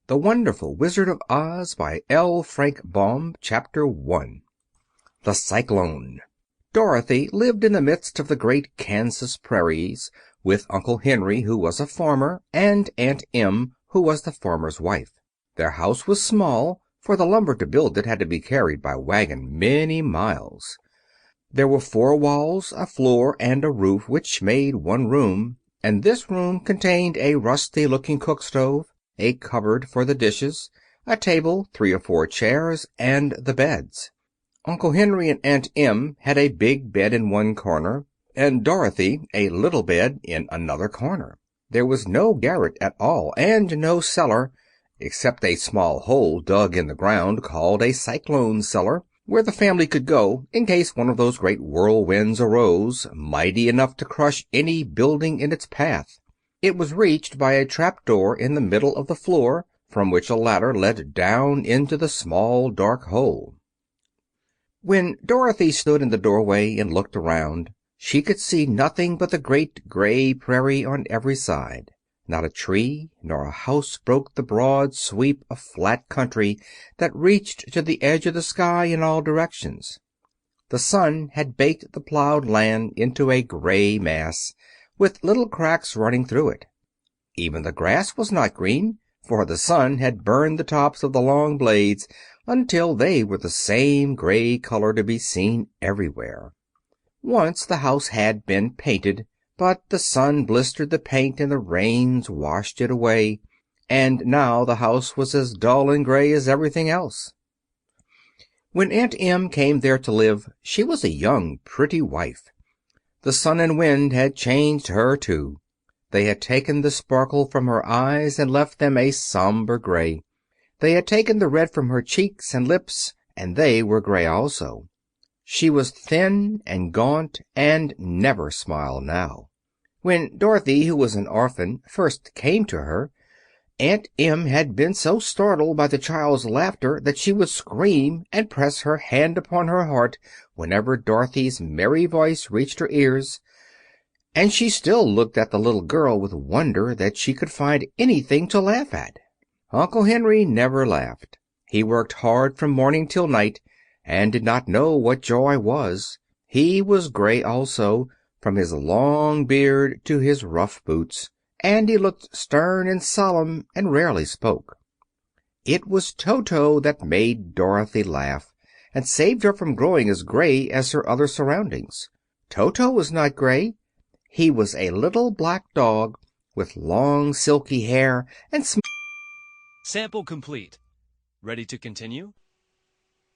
The Wonderful Wizard of Oz by L. Frank Baum. Chapter 1. The Cyclone. Dorothy lived in the midst of the great Kansas prairies with Uncle Henry, who was a farmer, and Aunt Em, who was the farmer's wife. Their house was small, for the lumber to build it had to be carried by wagon many miles. There were 4 walls, a floor, and a roof, which made one room, and this room contained a rusty-looking cook stove, a cupboard for the dishes, a table, 3 or 4 chairs, and the beds. Uncle Henry and Aunt Em had a big bed in one corner, and Dorothy a little bed in another corner. There was no garret at all, and no cellar, except a small hole dug in the ground called a cyclone cellar, where the family could go in case one of those great whirlwinds arose, mighty enough to crush any building in its path. It was reached by a trap-door in the middle of the floor, from which a ladder led down into the small dark hole. When Dorothy stood in the doorway and looked around, she could see nothing but the great gray prairie on every side. Not a tree nor a house broke the broad sweep of flat country that reached to the edge of the sky in all directions. The sun had baked the plowed land into a gray mass, with little cracks running through it. Even the grass was not green, for the sun had burned the tops of the long blades until they were the same gray color to be seen everywhere. Once the house had been painted, but the sun blistered the paint and the rains washed it away, and now the house was as dull and gray as everything else. When Aunt Em came there to live, she was a young, pretty wife. The sun and wind had changed her, too. They had taken the sparkle from her eyes and left them a somber gray. They had taken the red from her cheeks and lips, and they were gray also. She was thin and gaunt, and never smiled now. When Dorothy, who was an orphan, first came to her, Aunt Em had been so startled by the child's laughter that she would scream and press her hand upon her heart whenever Dorothy's merry voice reached her ears, and she still looked at the little girl with wonder that she could find anything to laugh at. Uncle Henry never laughed. He worked hard from morning till night, and did not know what joy was. He was gray also, from his long beard to his rough boots, and he looked stern and solemn and rarely spoke. It was Toto that made Dorothy laugh, and saved her from growing as gray as her other surroundings. Toto was not gray. He was a little black dog with long silky hair and Sample complete. Ready to continue?